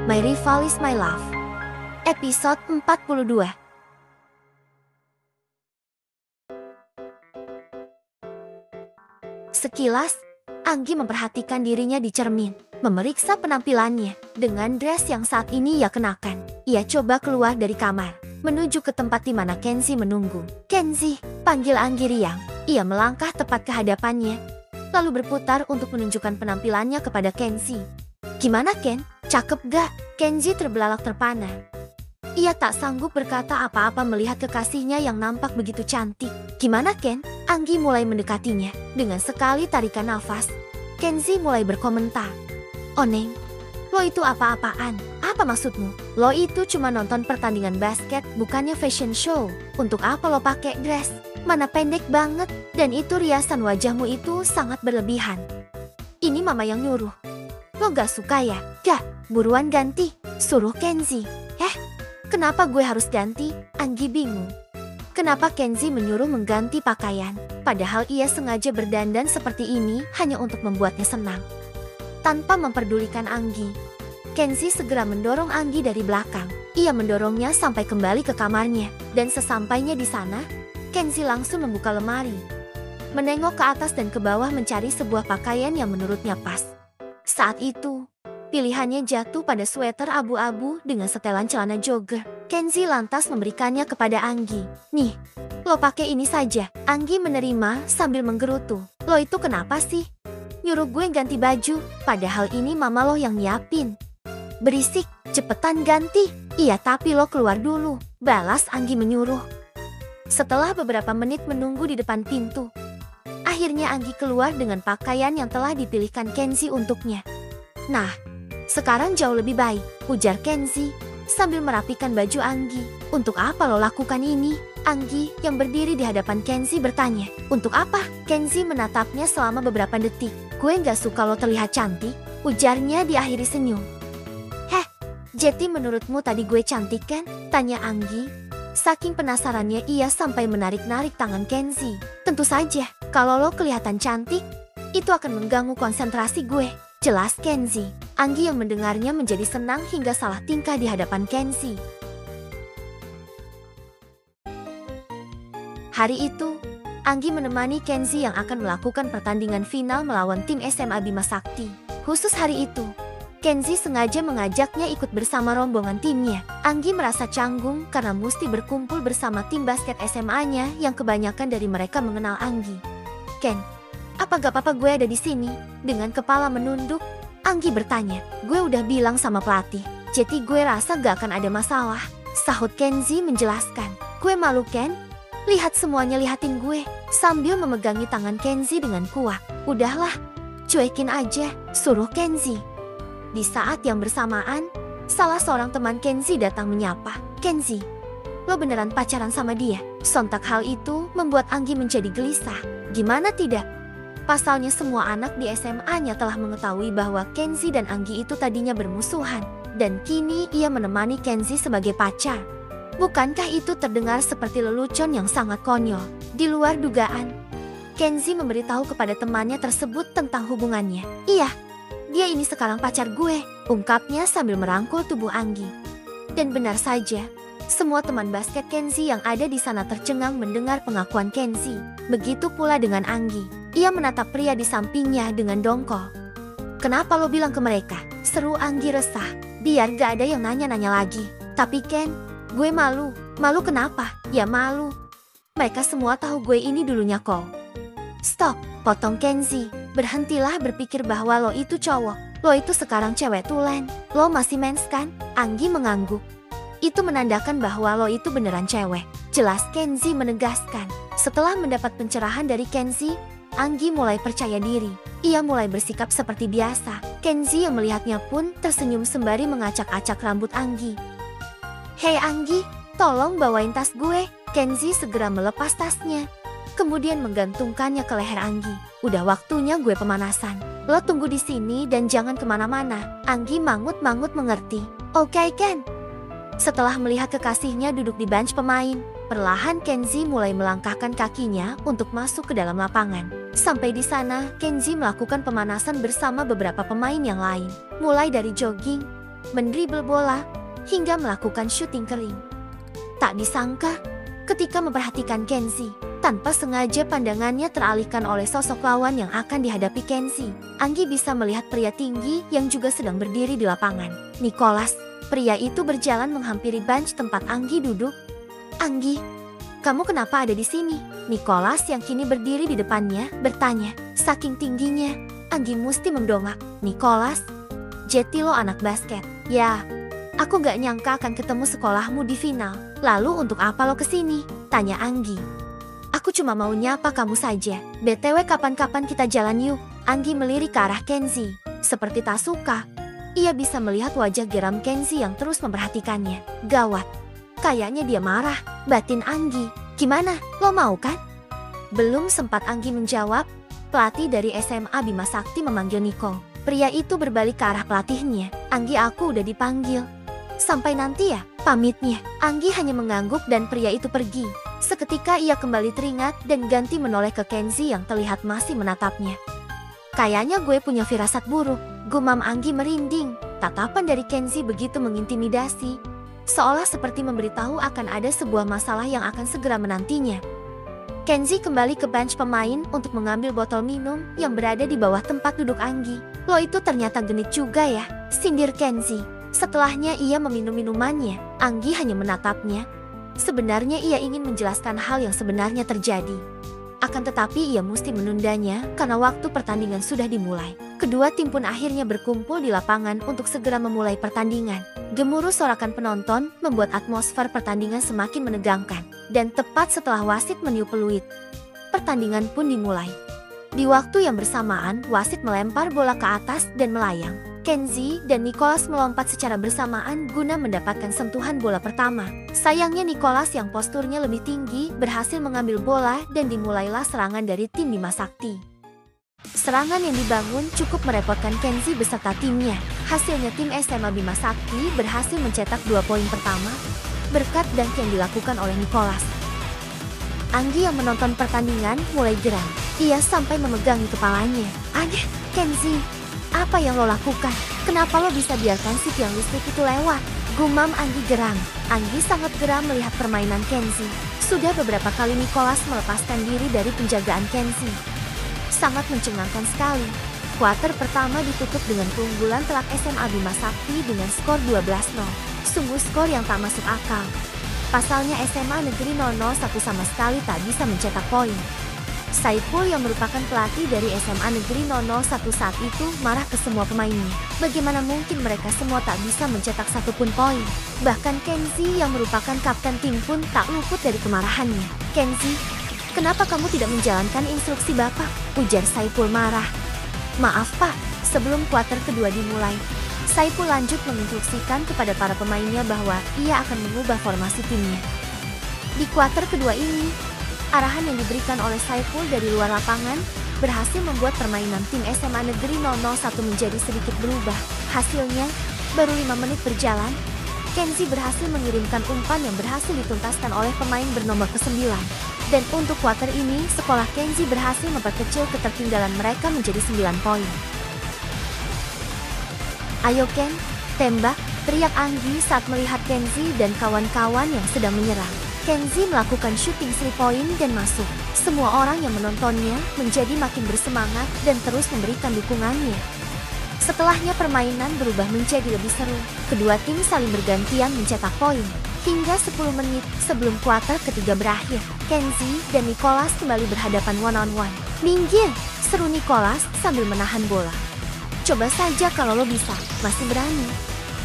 My Rival is My Love. Episode 42. Sekilas, Anggi memperhatikan dirinya di cermin, memeriksa penampilannya dengan dress yang saat ini ia kenakan. Ia coba keluar dari kamar, menuju ke tempat di mana Kenzi menunggu. "Kenzi," panggil Anggi riang. Ia melangkah tepat ke hadapannya, lalu berputar untuk menunjukkan penampilannya kepada Kenzi. "Gimana, Ken? Cakep gak?" Kenzi terbelalak terpana. Ia tak sanggup berkata apa-apa melihat kekasihnya yang nampak begitu cantik. "Gimana, Ken?" Anggi mulai mendekatinya. Dengan sekali tarikan nafas, Kenzi mulai berkomentar. "Oh Neng, lo itu apa-apaan? Apa maksudmu? Lo itu cuma nonton pertandingan basket, bukannya fashion show. Untuk apa lo pakai dress? Mana pendek banget, dan itu riasan wajahmu itu sangat berlebihan. Ini mama yang nyuruh. Lo gak suka ya? Gak, buruan ganti," suruh Kenzi. Kenapa gue harus ganti?" Anggi bingung. Kenapa Kenzi menyuruh mengganti pakaian, padahal ia sengaja berdandan seperti ini hanya untuk membuatnya senang. Tanpa memperdulikan Anggi, Kenzi segera mendorong Anggi dari belakang. Ia mendorongnya sampai kembali ke kamarnya, dan sesampainya di sana, Kenzi langsung membuka lemari, menengok ke atas dan ke bawah mencari sebuah pakaian yang menurutnya pas. Saat itu, pilihannya jatuh pada sweater abu-abu dengan setelan celana jogger. Kenzi lantas memberikannya kepada Anggi. "Nih, lo pakai ini saja." Anggi menerima sambil menggerutu. "Lo itu kenapa sih? Nyuruh gue ganti baju, padahal ini mama lo yang nyiapin." "Berisik, cepetan ganti." "Iya tapi lo keluar dulu," balas Anggi menyuruh. Setelah beberapa menit menunggu di depan pintu, akhirnya Anggi keluar dengan pakaian yang telah dipilihkan Kenzi untuknya. "Nah, sekarang jauh lebih baik," ujar Kenzi sambil merapikan baju Anggi. "Untuk apa lo lakukan ini?" Anggi yang berdiri di hadapan Kenzi bertanya. "Untuk apa?" Kenzi menatapnya selama beberapa detik. "Gue gak suka lo terlihat cantik," ujarnya diakhiri senyum. "Jadi menurutmu tadi gue cantik kan?" tanya Anggi. Saking penasarannya ia sampai menarik-narik tangan Kenzi. "Tentu saja, kalau lo kelihatan cantik, itu akan mengganggu konsentrasi gue," jelas Kenzi. Anggi yang mendengarnya menjadi senang hingga salah tingkah di hadapan Kenzi. Hari itu, Anggi menemani Kenzi yang akan melakukan pertandingan final melawan tim SMA Bima Sakti. Khusus hari itu, Kenzi sengaja mengajaknya ikut bersama rombongan timnya. Anggi merasa canggung karena mesti berkumpul bersama tim basket SMA-nya yang kebanyakan dari mereka mengenal Anggi. "Ken, apa gak apa-apa gue ada di sini?" Dengan kepala menunduk, Anggi bertanya. "Gue udah bilang sama pelatih, jadi gue rasa gak akan ada masalah," sahut Kenzi menjelaskan. "Gue malu Ken, lihat semuanya lihatin gue," sambil memegangi tangan Kenzi dengan kuat. "Udahlah, cuekin aja," suruh Kenzi. Di saat yang bersamaan, salah seorang teman Kenzi datang menyapa. "Kenzi, lo beneran pacaran sama dia?" Sontak hal itu membuat Anggi menjadi gelisah. Gimana tidak? Pasalnya semua anak di SMA-nya telah mengetahui bahwa Kenzi dan Anggi itu tadinya bermusuhan, dan kini ia menemani Kenzi sebagai pacar. Bukankah itu terdengar seperti lelucon yang sangat konyol? Di luar dugaan, Kenzi memberitahu kepada temannya tersebut tentang hubungannya. "Iya, dia ini sekarang pacar gue," ungkapnya sambil merangkul tubuh Anggi. Dan benar saja, semua teman basket Kenzi yang ada di sana tercengang mendengar pengakuan Kenzi. Begitu pula dengan Anggi. Ia menatap pria di sampingnya dengan dongkol. "Kenapa lo bilang ke mereka?" seru Anggi resah. "Biar gak ada yang nanya-nanya lagi." "Tapi Ken, gue malu." "Malu kenapa?" "Ya malu. Mereka semua tahu gue ini dulunya kau." "Stop," potong Kenzi. "Berhentilah berpikir bahwa lo itu cowok. Lo itu sekarang cewek tulen. Lo masih mens kan?" Anggi mengangguk. "Itu menandakan bahwa lo itu beneran cewek," jelas Kenzi menegaskan. Setelah mendapat pencerahan dari Kenzi, Anggi mulai percaya diri. Ia mulai bersikap seperti biasa. Kenzi yang melihatnya pun tersenyum sembari mengacak-acak rambut Anggi. "Hei Anggi, tolong bawain tas gue." Kenzi segera melepas tasnya, kemudian menggantungkannya ke leher Anggi. "Udah waktunya gue pemanasan. Lo tunggu di sini dan jangan kemana-mana." Anggi mangut-mangut mengerti. "Oke Ken." Setelah melihat kekasihnya duduk di bench pemain, perlahan Kenzi mulai melangkahkan kakinya untuk masuk ke dalam lapangan. Sampai di sana, Kenzi melakukan pemanasan bersama beberapa pemain yang lain. Mulai dari jogging, mendribel bola, hingga melakukan syuting kering. Tak disangka, ketika memperhatikan Kenzie, tanpa sengaja pandangannya teralihkan oleh sosok lawan yang akan dihadapi Kenzie. Anggi bisa melihat pria tinggi yang juga sedang berdiri di lapangan. Nicholas, pria itu berjalan menghampiri bench tempat Anggi duduk. "Anggi, kamu kenapa ada di sini?" Nicholas yang kini berdiri di depannya bertanya. Saking tingginya, Anggi mesti mendongak. "Nicholas, Jeti lo anak basket." "Ya, aku gak nyangka akan ketemu sekolahmu di final. Lalu untuk apa lo kesini?" tanya Anggi. "Aku cuma mau nyapa kamu saja. BTW kapan-kapan kita jalan yuk." Anggi melirik ke arah Kenzie. Seperti tak suka, ia bisa melihat wajah geram Kenzie yang terus memperhatikannya. Gawat, kayaknya dia marah. Batin Anggi, "Gimana, lo mau kan?" Belum sempat Anggi menjawab, pelatih dari SMA Bima Sakti memanggil Nicole. Pria itu berbalik ke arah pelatihnya. "Anggi, aku udah dipanggil." "Sampai nanti ya," pamitnya. Anggi hanya mengangguk dan pria itu pergi. Seketika ia kembali teringat dan ganti menoleh ke Kenzie yang terlihat masih menatapnya. "Kayaknya gue punya firasat buruk," gumam Anggi merinding. Tatapan dari Kenzie begitu mengintimidasi, seolah seperti memberitahu akan ada sebuah masalah yang akan segera menantinya. Kenzie kembali ke bench pemain untuk mengambil botol minum yang berada di bawah tempat duduk Anggi. "Lo itu ternyata genit juga ya," sindir Kenzie. Setelahnya ia meminum minumannya. Anggi hanya menatapnya. Sebenarnya ia ingin menjelaskan hal yang sebenarnya terjadi. Akan tetapi ia mesti menundanya karena waktu pertandingan sudah dimulai. Kedua tim pun akhirnya berkumpul di lapangan untuk segera memulai pertandingan. Gemuruh sorakan penonton membuat atmosfer pertandingan semakin menegangkan. Dan tepat setelah wasit meniup peluit, pertandingan pun dimulai. Di waktu yang bersamaan, wasit melempar bola ke atas dan melayang. Kenzie dan Nicholas melompat secara bersamaan guna mendapatkan sentuhan bola pertama. Sayangnya Nicholas yang posturnya lebih tinggi berhasil mengambil bola dan dimulailah serangan dari tim Bima Sakti. Serangan yang dibangun cukup merepotkan Kenzie beserta timnya. Hasilnya tim SMA Bima Sakti berhasil mencetak 2 poin pertama berkat dunk yang dilakukan oleh Nicholas. Anggi yang menonton pertandingan mulai geram. Ia sampai memegangi kepalanya. "Aduh, Kenzie, apa yang lo lakukan? Kenapa lo bisa biarkan si tiang listrik itu lewat?" gumam Anggi geram. Anggi sangat geram melihat permainan Kenzie. Sudah beberapa kali Nicholas melepaskan diri dari penjagaan Kenzie. Sangat mencengangkan sekali. Kuarter pertama ditutup dengan keunggulan telak SMA Bima Sakti dengan skor 12-0. Sungguh skor yang tak masuk akal. Pasalnya SMA Negeri 001 sama sekali tak bisa mencetak poin. Saiful yang merupakan pelatih dari SMA Negeri 001 saat itu marah ke semua pemainnya. Bagaimana mungkin mereka semua tak bisa mencetak satupun poin? Bahkan Kenzie yang merupakan kapten tim pun tak luput dari kemarahannya. "Kenzie, kenapa kamu tidak menjalankan instruksi Bapak?" ujar Saiful marah. "Maaf Pak," sebelum kuarter kedua dimulai, Saiful lanjut menginstruksikan kepada para pemainnya bahwa ia akan mengubah formasi timnya. Di kuarter kedua ini, arahan yang diberikan oleh Saiful dari luar lapangan berhasil membuat permainan tim SMA Negeri 001 menjadi sedikit berubah. Hasilnya, baru 5 menit berjalan, Kenzie berhasil mengirimkan umpan yang berhasil dituntaskan oleh pemain bernomor ke-9. Dan untuk kuarter ini, sekolah Kenzie berhasil memperkecil ketertinggalan mereka menjadi 9 poin. "Ayo Ken, tembak!" teriak Anggi saat melihat Kenzie dan kawan-kawan yang sedang menyerang. Kenzie melakukan shooting 3 point dan masuk. Semua orang yang menontonnya menjadi makin bersemangat dan terus memberikan dukungannya. Setelahnya permainan berubah menjadi lebih seru. Kedua tim saling bergantian mencetak poin. Hingga 10 menit sebelum kuarter ketiga berakhir, Kenzie dan Nicholas kembali berhadapan one-on-one. "Minggir!" seru Nicholas sambil menahan bola. "Coba saja kalau lo bisa, masih berani.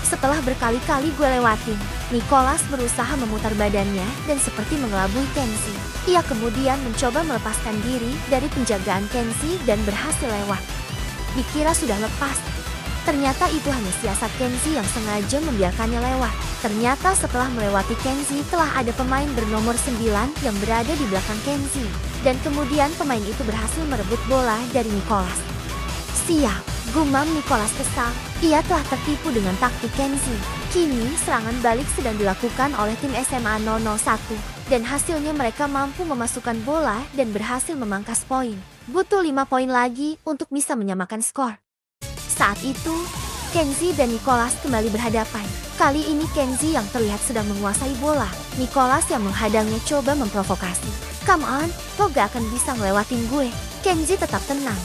Setelah berkali-kali gue lewatin." Nicholas berusaha memutar badannya dan seperti mengelabui Kenzie. Ia kemudian mencoba melepaskan diri dari penjagaan Kenzie dan berhasil lewat. Dikira sudah lepas. Ternyata itu hanya siasat Kenzie yang sengaja membiarkannya lewat. Ternyata setelah melewati Kenzie telah ada pemain bernomor 9 yang berada di belakang Kenzie. Dan kemudian pemain itu berhasil merebut bola dari Nicholas. "Siap," gumam Nicholas kesal. Ia telah tertipu dengan taktik Kenzie. Kini serangan balik sedang dilakukan oleh tim SMA 001. Dan hasilnya mereka mampu memasukkan bola dan berhasil memangkas poin. Butuh 5 poin lagi untuk bisa menyamakan skor. Saat itu, Kenzie dan Nicholas kembali berhadapan. Kali ini Kenzie yang terlihat sedang menguasai bola. Nicholas yang menghadangnya coba memprovokasi. Come on, lo gak akan bisa ngelewatin gue. Kenzie tetap tenang.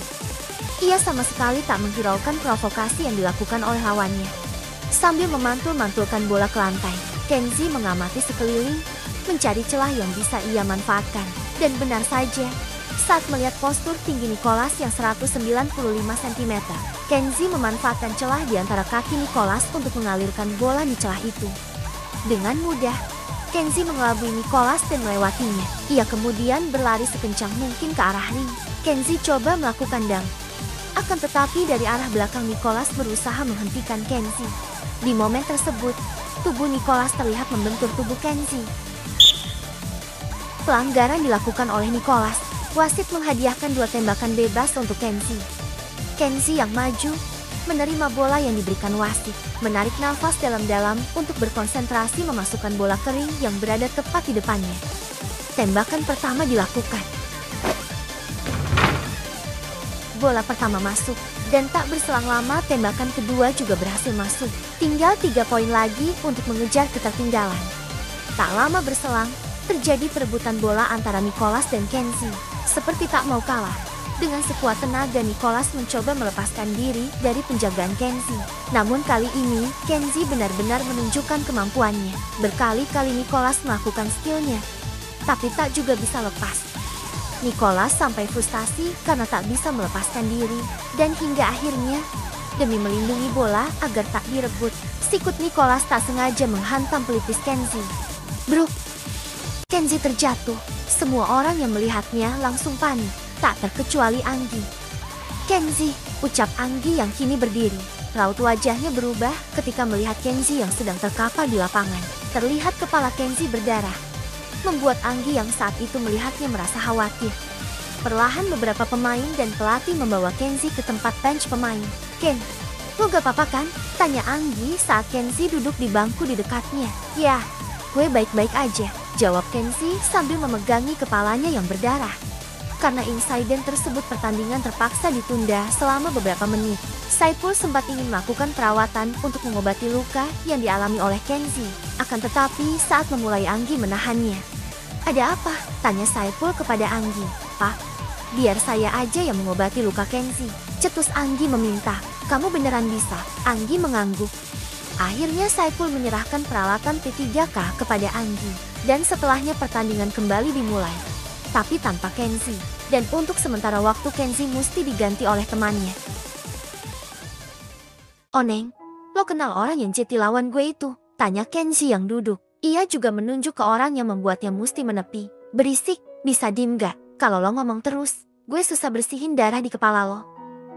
Ia sama sekali tak menghiraukan provokasi yang dilakukan oleh lawannya. Sambil memantul-mantulkan bola ke lantai, Kenzie mengamati sekeliling, mencari celah yang bisa ia manfaatkan. Dan benar saja, saat melihat postur tinggi Nicholas yang 195 cm, Kenzie memanfaatkan celah di antara kaki Nicholas untuk mengalirkan bola di celah itu. Dengan mudah, Kenzie mengelabui Nicholas dan melewatinya. Ia kemudian berlari sekencang mungkin ke arah ring. Kenzie coba melakukan dunk. Akan tetapi dari arah belakang Nicholas berusaha menghentikan Kenzie. Di momen tersebut, tubuh Nicholas terlihat membentur tubuh Kenzie. Pelanggaran dilakukan oleh Nicholas. Wasit menghadiahkan 2 tembakan bebas untuk Kenzie. Kenzie yang maju, menerima bola yang diberikan wasit, menarik nafas dalam-dalam untuk berkonsentrasi memasukkan bola kering yang berada tepat di depannya. Tembakan pertama dilakukan. Bola pertama masuk, dan tak berselang lama tembakan kedua juga berhasil masuk. Tinggal 3 poin lagi untuk mengejar ketertinggalan. Tak lama berselang, terjadi perebutan bola antara Nicholas dan Kenzie. Seperti tak mau kalah, dengan sekuat tenaga Nicholas mencoba melepaskan diri dari penjagaan Kenzie. Namun kali ini, Kenzie benar-benar menunjukkan kemampuannya. Berkali-kali Nicholas melakukan skillnya, tapi tak juga bisa lepas. Nicholas sampai frustasi karena tak bisa melepaskan diri, dan hingga akhirnya, demi melindungi bola agar tak direbut, sikut Nicholas tak sengaja menghantam pelipis Kenzie. Bruk! Kenzie terjatuh. Semua orang yang melihatnya langsung panik, tak terkecuali Anggi. Kenzie, ucap Anggi yang kini berdiri. Raut wajahnya berubah ketika melihat Kenzie yang sedang terkapar di lapangan. Terlihat kepala Kenzie berdarah, membuat Anggi yang saat itu melihatnya merasa khawatir. Perlahan beberapa pemain dan pelatih membawa Kenzie ke tempat bench pemain. Ken, lo gak apa-apa kan? Tanya Anggi saat Kenzie duduk di bangku di dekatnya. Ya, gue baik-baik aja, jawab Kenzie sambil memegangi kepalanya yang berdarah. Karena insiden tersebut pertandingan terpaksa ditunda selama beberapa menit. Saipul sempat ingin melakukan perawatan untuk mengobati luka yang dialami oleh Kenzie. Akan tetapi saat memulai Anggi menahannya. Ada apa? Tanya Saipul kepada Anggi. Pak, biar saya aja yang mengobati luka Kenzie, cetus Anggi meminta. Kamu beneran bisa? Anggi mengangguk. Akhirnya Saipul menyerahkan peralatan P3K kepada Anggi. Dan setelahnya pertandingan kembali dimulai. Tapi tanpa Kenzie, dan untuk sementara waktu Kenzie mesti diganti oleh temannya. Oneng, lo kenal orang yang jadi lawan gue itu? Tanya Kenzie yang duduk. Ia juga menunjuk ke orang yang membuatnya mesti menepi. Berisik, bisa diem gak? Kalau lo ngomong terus, gue susah bersihin darah di kepala lo.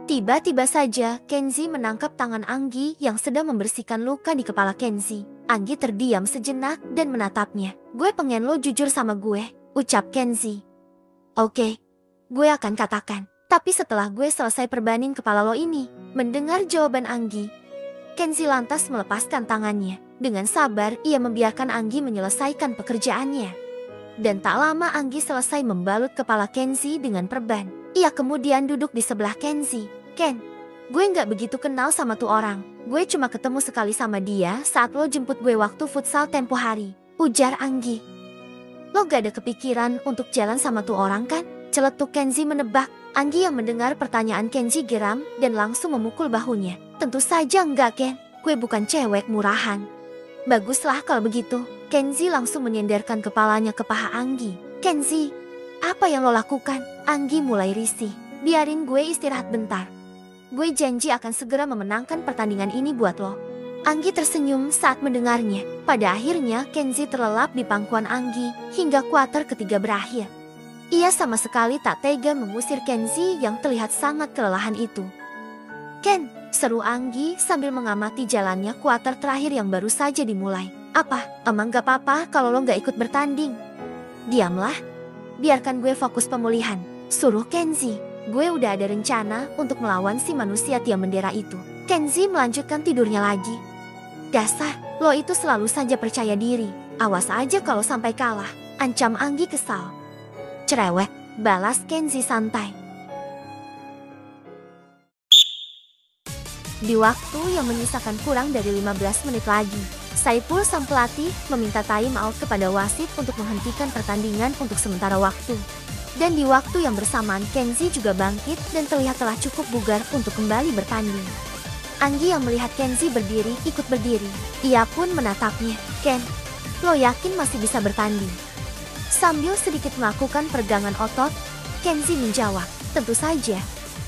Tiba-tiba saja Kenzie menangkap tangan Anggi yang sedang membersihkan luka di kepala Kenzie. Anggi terdiam sejenak dan menatapnya. Gue pengen lo jujur sama gue, ucap Kenzie. Oke, gue akan katakan. Tapi setelah gue selesai perbanin kepala lo ini. Mendengar jawaban Anggi, Kenzie lantas melepaskan tangannya. Dengan sabar, ia membiarkan Anggi menyelesaikan pekerjaannya. Dan tak lama Anggi selesai membalut kepala Kenzie dengan perban. Ia kemudian duduk di sebelah Kenzie. Ken, gue gak begitu kenal sama tuh orang. Gue cuma ketemu sekali sama dia saat lo jemput gue waktu futsal tempo hari, ujar Anggi. Lo gak ada kepikiran untuk jalan sama tuh orang kan? Celetuk Kenzie menebak. Anggi yang mendengar pertanyaan Kenzie geram dan langsung memukul bahunya. Tentu saja enggak, Ken. Gue bukan cewek murahan. Baguslah kalau begitu. Kenzie langsung menyenderkan kepalanya ke paha Anggi. Kenzie, apa yang lo lakukan? Anggi mulai risih. Biarin gue istirahat bentar. Gue janji akan segera memenangkan pertandingan ini buat lo. Anggi tersenyum saat mendengarnya. Pada akhirnya Kenzie terlelap di pangkuan Anggi hingga kuarter ketiga berakhir. Ia sama sekali tak tega mengusir Kenzie yang terlihat sangat kelelahan itu. Ken, seru Anggi sambil mengamati jalannya kuarter terakhir yang baru saja dimulai. Apa, emang gak apa-apa kalau lo gak ikut bertanding? Diamlah, biarkan gue fokus pemulihan, suruh Kenzie. Gue udah ada rencana untuk melawan si manusia tiang bendera itu. Kenzie melanjutkan tidurnya lagi. Dasar, lo itu selalu saja percaya diri. Awas aja kalau sampai kalah, ancam Anggi kesal. Cerewet, balas Kenzie santai. Di waktu yang menyisakan kurang dari 15 menit lagi, Saipul sang pelatih meminta time out kepada wasit untuk menghentikan pertandingan untuk sementara waktu. Dan di waktu yang bersamaan Kenzi juga bangkit dan terlihat telah cukup bugar untuk kembali bertanding. Anggi yang melihat Kenzi berdiri ikut berdiri. Ia pun menatapnya. "Ken, lo yakin masih bisa bertanding?" Sambil sedikit melakukan peregangan otot, Kenzi menjawab, "Tentu saja,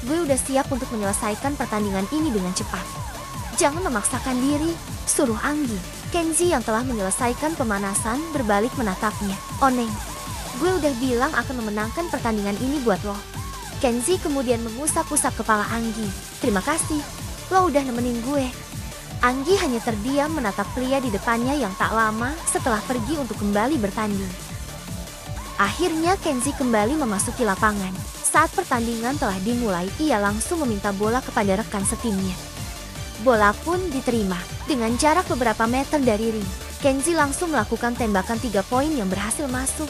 gue udah siap untuk menyelesaikan pertandingan ini dengan cepat." "Jangan memaksakan diri," suruh Anggi. Kenzi yang telah menyelesaikan pemanasan berbalik menatapnya. "Oneng, gue udah bilang akan memenangkan pertandingan ini buat lo." Kenzi kemudian mengusap-usap kepala Anggi. "Terima kasih, lo udah nemenin gue." Anggi hanya terdiam menatap pria di depannya yang tak lama setelah pergi untuk kembali bertanding. Akhirnya Kenzi kembali memasuki lapangan. Saat pertandingan telah dimulai, ia langsung meminta bola kepada rekan setimnya. Bola pun diterima. Dengan jarak beberapa meter dari ring, Kenzi langsung melakukan tembakan 3 poin yang berhasil masuk.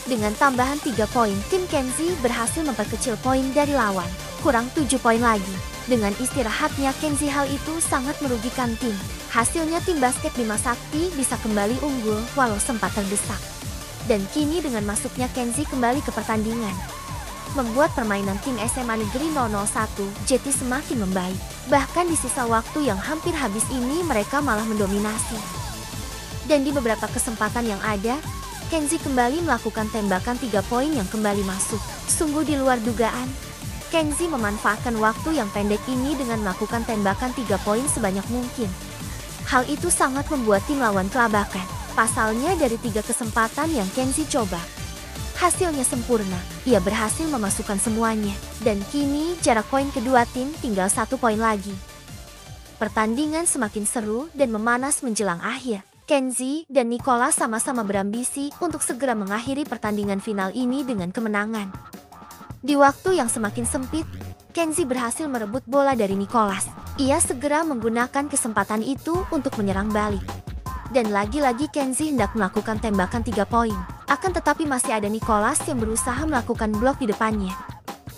Dengan tambahan 3 poin, tim Kenzi berhasil memperkecil poin dari lawan. Kurang 7 poin lagi. Dengan istirahatnya Kenzi, hal itu sangat merugikan tim. Hasilnya tim basket Bima Sakti bisa kembali unggul walau sempat terdesak. Dan kini dengan masuknya Kenzi kembali ke pertandingan, membuat permainan tim SMA Negeri 001 Jeti semakin membaik. Bahkan di sisa waktu yang hampir habis ini mereka malah mendominasi. Dan di beberapa kesempatan yang ada, Kenzi kembali melakukan tembakan 3 poin yang kembali masuk. Sungguh di luar dugaan, Kenzi memanfaatkan waktu yang pendek ini dengan melakukan tembakan 3 poin sebanyak mungkin. Hal itu sangat membuat tim lawan kelabakan. Pasalnya dari 3 kesempatan yang Kenzi coba, hasilnya sempurna. Ia berhasil memasukkan semuanya. Dan kini jarak poin kedua tim tinggal 1 poin lagi. Pertandingan semakin seru dan memanas menjelang akhir. Kenzi dan Nicholas sama-sama berambisi untuk segera mengakhiri pertandingan final ini dengan kemenangan. Di waktu yang semakin sempit, Kenzi berhasil merebut bola dari Nicholas. Ia segera menggunakan kesempatan itu untuk menyerang balik. Dan lagi-lagi Kenzi hendak melakukan tembakan 3 poin. Akan tetapi masih ada Nicholas yang berusaha melakukan blok di depannya.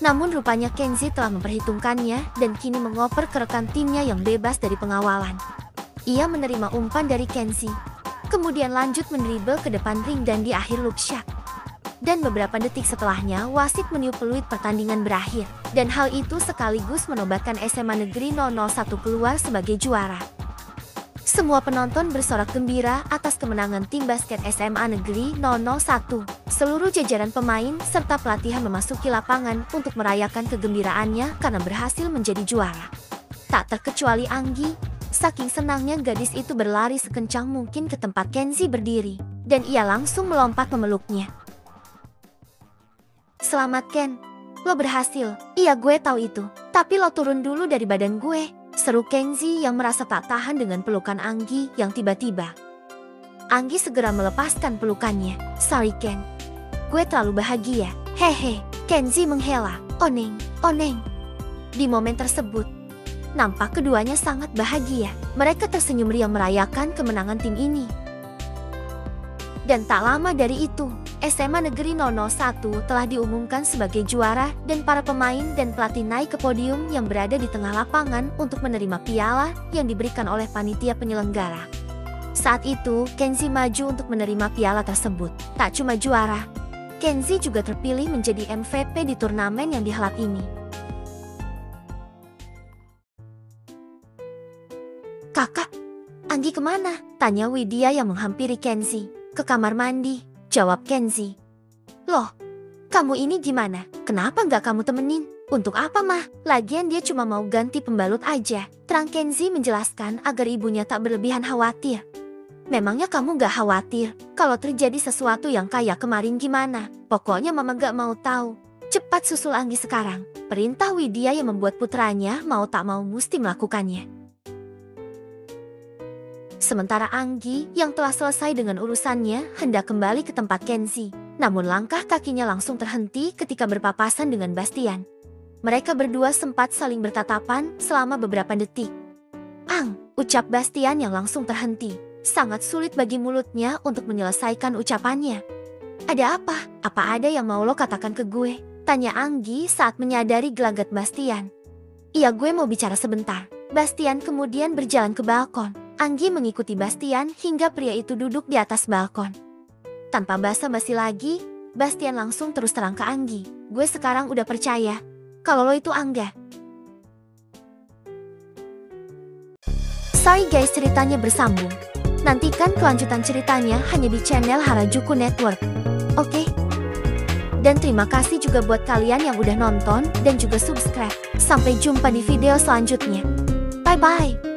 Namun rupanya Kenzi telah memperhitungkannya dan kini mengoper ke rekan timnya yang bebas dari pengawalan. Ia menerima umpan dari Kenzi, kemudian lanjut mendribel ke depan ring dan di akhir loop shot. Dan beberapa detik setelahnya wasit meniup peluit pertandingan berakhir. Dan hal itu sekaligus menobatkan SMA Negeri 001 keluar sebagai juara. Semua penonton bersorak gembira atas kemenangan tim basket SMA Negeri 001. Seluruh jajaran pemain serta pelatihan memasuki lapangan untuk merayakan kegembiraannya karena berhasil menjadi juara. Tak terkecuali Anggi, saking senangnya gadis itu berlari sekencang mungkin ke tempat Kenzi berdiri, dan ia langsung melompat memeluknya. "Selamat Ken, lo berhasil." "Iya gue tahu itu, tapi lo turun dulu dari badan gue," seru Kenzi yang merasa tak tahan dengan pelukan Anggi yang tiba-tiba. Anggi segera melepaskan pelukannya. "Sorry Ken, gue terlalu bahagia." "Hehe," Kenzi menghela. "Oneng, oneng." Di momen tersebut, nampak keduanya sangat bahagia. Mereka tersenyum riang merayakan kemenangan tim ini. Dan tak lama dari itu, SMA Negeri 001 telah diumumkan sebagai juara dan para pemain dan pelatih naik ke podium yang berada di tengah lapangan untuk menerima piala yang diberikan oleh panitia penyelenggara. Saat itu, Kenzi maju untuk menerima piala tersebut. Tak cuma juara, Kenzi juga terpilih menjadi MVP di turnamen yang dihelat ini. "Kakak, Anggi kemana?" tanya Widya yang menghampiri Kenzi. "Ke kamar mandi," jawab Kenzi. "Loh, kamu ini gimana? Kenapa nggak kamu temenin?" "Untuk apa mah? Lagian dia cuma mau ganti pembalut aja," terang Kenzi menjelaskan agar ibunya tak berlebihan khawatir. "Memangnya kamu nggak khawatir kalau terjadi sesuatu yang kayak kemarin gimana? Pokoknya mama nggak mau tahu. Cepat susul Anggi sekarang," perintah Widya yang membuat putranya mau tak mau mesti melakukannya. Sementara Anggi yang telah selesai dengan urusannya hendak kembali ke tempat Kenzi. Namun langkah kakinya langsung terhenti ketika berpapasan dengan Bastian. Mereka berdua sempat saling bertatapan selama beberapa detik. "Ang," ucap Bastian yang langsung terhenti. Sangat sulit bagi mulutnya untuk menyelesaikan ucapannya. "Ada apa? Apa ada yang mau lo katakan ke gue?" tanya Anggi saat menyadari gelagat Bastian. "Iya gue mau bicara sebentar." Bastian kemudian berjalan ke balkon. Anggi mengikuti Bastian hingga pria itu duduk di atas balkon. Tanpa basa-basi lagi, Bastian langsung terus terang ke Anggi. Gue sekarang udah percaya kalau lo itu Angga. Sorry guys, ceritanya bersambung. Nantikan kelanjutan ceritanya hanya di channel Harajuku Network. Oke? Dan terima kasih juga buat kalian yang udah nonton dan juga subscribe. Sampai jumpa di video selanjutnya. Bye-bye.